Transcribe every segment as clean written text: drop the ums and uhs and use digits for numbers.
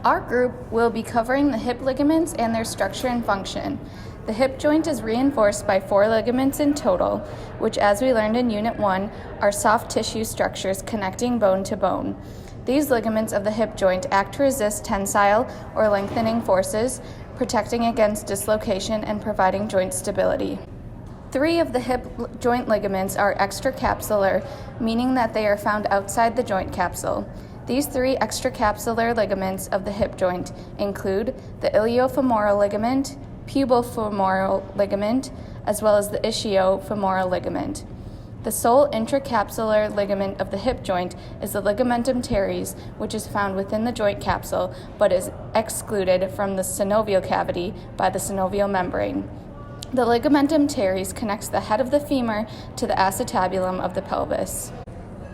Our group will be covering the hip ligaments and their structure and function. The hip joint is reinforced by 4 ligaments in total, which, as we learned in Unit 1, are soft tissue structures connecting bone to bone. These ligaments of the hip joint act to resist tensile or lengthening forces, protecting against dislocation and providing joint stability. 3 of the hip joint ligaments are extracapsular, meaning that they are found outside the joint capsule. These 3 extracapsular ligaments of the hip joint include the iliofemoral ligament, pubofemoral ligament, as well as the ischiofemoral ligament. The sole intracapsular ligament of the hip joint is the ligamentum teres, which is found within the joint capsule but is excluded from the synovial cavity by the synovial membrane. The ligamentum teres connects the head of the femur to the acetabulum of the pelvis.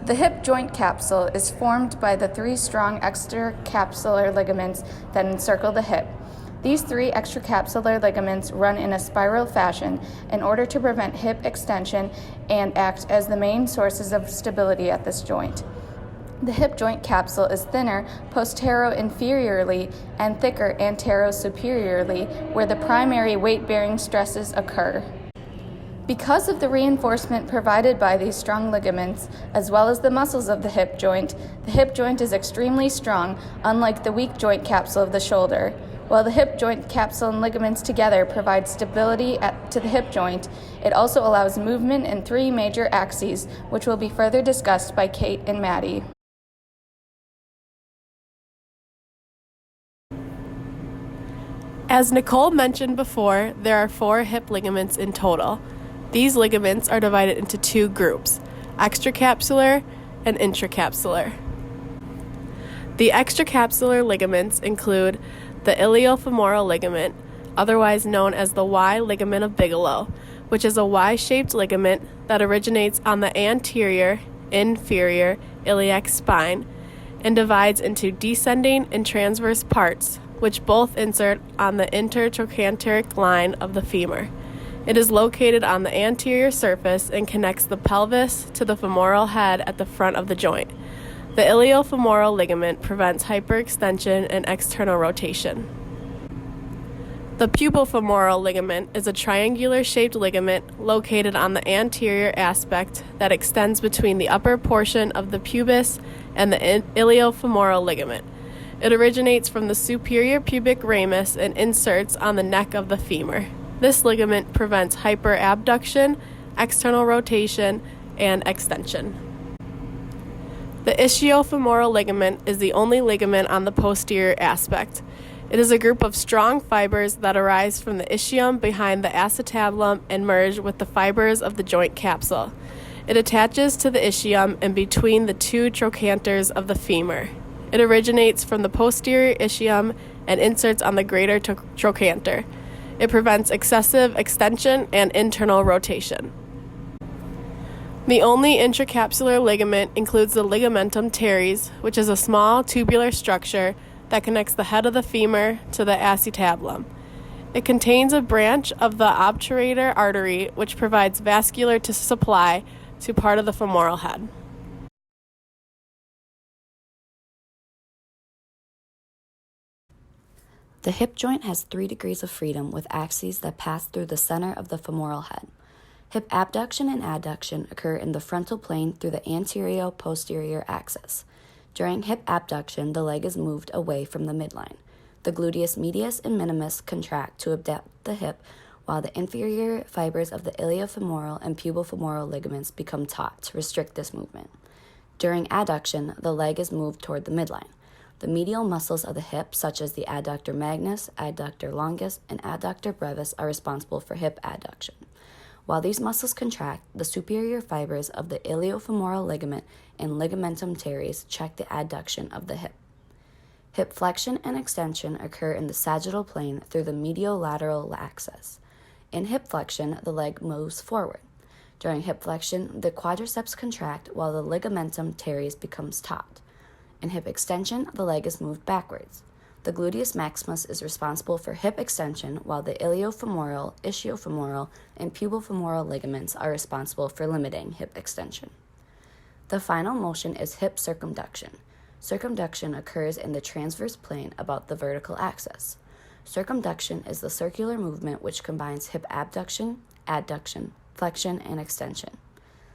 The hip joint capsule is formed by the 3 strong extracapsular ligaments that encircle the hip. These 3 extracapsular ligaments run in a spiral fashion in order to prevent hip extension and act as the main sources of stability at this joint. The hip joint capsule is thinner postero-inferiorly and thicker antero-superiorly, where the primary weight-bearing stresses occur. Because of the reinforcement provided by these strong ligaments, as well as the muscles of the hip joint is extremely strong, unlike the weak joint capsule of the shoulder. While the hip joint capsule and ligaments together provide stability to the hip joint, it also allows movement in 3 major axes, which will be further discussed by Kate and Maddie. As Nicole mentioned before, there are 4 hip ligaments in total. These ligaments are divided into 2 groups, extracapsular and intracapsular. The extracapsular ligaments include the iliofemoral ligament, otherwise known as the Y ligament of Bigelow, which is a Y-shaped ligament that originates on the anterior, inferior iliac spine and divides into descending and transverse parts, which both insert on the intertrochanteric line of the femur. It is located on the anterior surface and connects the pelvis to the femoral head at the front of the joint. The iliofemoral ligament prevents hyperextension and external rotation. The pubofemoral ligament is a triangular-shaped ligament located on the anterior aspect that extends between the upper portion of the pubis and the iliofemoral ligament. It originates from the superior pubic ramus and inserts on the neck of the femur. This ligament prevents hyperabduction, external rotation, and extension. The ischiofemoral ligament is the only ligament on the posterior aspect. It is a group of strong fibers that arise from the ischium behind the acetabulum and merge with the fibers of the joint capsule. It attaches to the ischium and between the 2 trochanters of the femur. It originates from the posterior ischium and inserts on the greater trochanter. It prevents excessive extension and internal rotation. The only intracapsular ligament includes the ligamentum teres, which is a small tubular structure that connects the head of the femur to the acetabulum. It contains a branch of the obturator artery, which provides vascular supply to part of the femoral head. The hip joint has 3 degrees of freedom with axes that pass through the center of the femoral head. Hip abduction and adduction occur in the frontal plane through the anterior-posterior axis. During hip abduction, the leg is moved away from the midline. The gluteus medius and minimus contract to abduct the hip, while the inferior fibers of the iliofemoral and pubofemoral ligaments become taut to restrict this movement. During adduction, the leg is moved toward the midline. The medial muscles of the hip, such as the adductor magnus, adductor longus, and adductor brevis, are responsible for hip adduction. While these muscles contract, the superior fibers of the iliofemoral ligament and ligamentum teres check the adduction of the hip. Hip flexion and extension occur in the sagittal plane through the mediolateral axis. In hip flexion, the leg moves forward. During hip flexion, the quadriceps contract while the ligamentum teres becomes taut. In hip extension, the leg is moved backwards. The gluteus maximus is responsible for hip extension, while the iliofemoral, ischiofemoral, and pubofemoral ligaments are responsible for limiting hip extension. The final motion is hip circumduction. Circumduction occurs in the transverse plane about the vertical axis. Circumduction is the circular movement which combines hip abduction, adduction, flexion, and extension.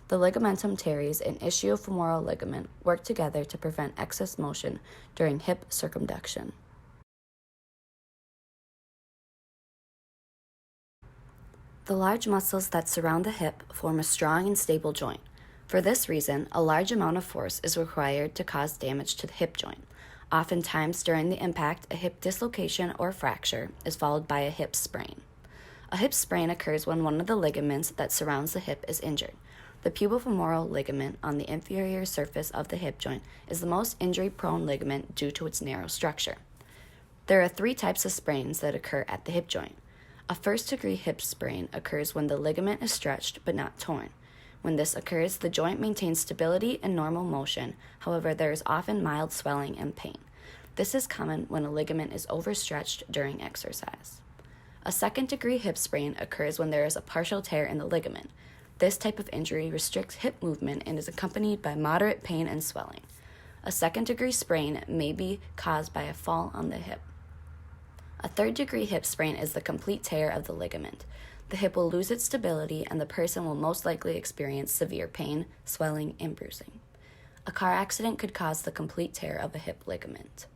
The ligamentum teres and ischiofemoral ligament work together to prevent excess motion during hip circumduction. The large muscles that surround the hip form a strong and stable joint. For this reason, a large amount of force is required to cause damage to the hip joint. Oftentimes, during the impact, a hip dislocation or fracture is followed by a hip sprain. A hip sprain occurs when one of the ligaments that surrounds the hip is injured. The pubofemoral ligament on the inferior surface of the hip joint is the most injury-prone ligament due to its narrow structure. There are 3 types of sprains that occur at the hip joint. A first-degree hip sprain occurs when the ligament is stretched but not torn. When this occurs, the joint maintains stability and normal motion, however, there is often mild swelling and pain. This is common when a ligament is overstretched during exercise. A second-degree hip sprain occurs when there is a partial tear in the ligament. This type of injury restricts hip movement and is accompanied by moderate pain and swelling. A second-degree sprain may be caused by a fall on the hip. A third-degree hip sprain is the complete tear of the ligament. The hip will lose its stability and the person will most likely experience severe pain, swelling, and bruising. A car accident could cause the complete tear of a hip ligament.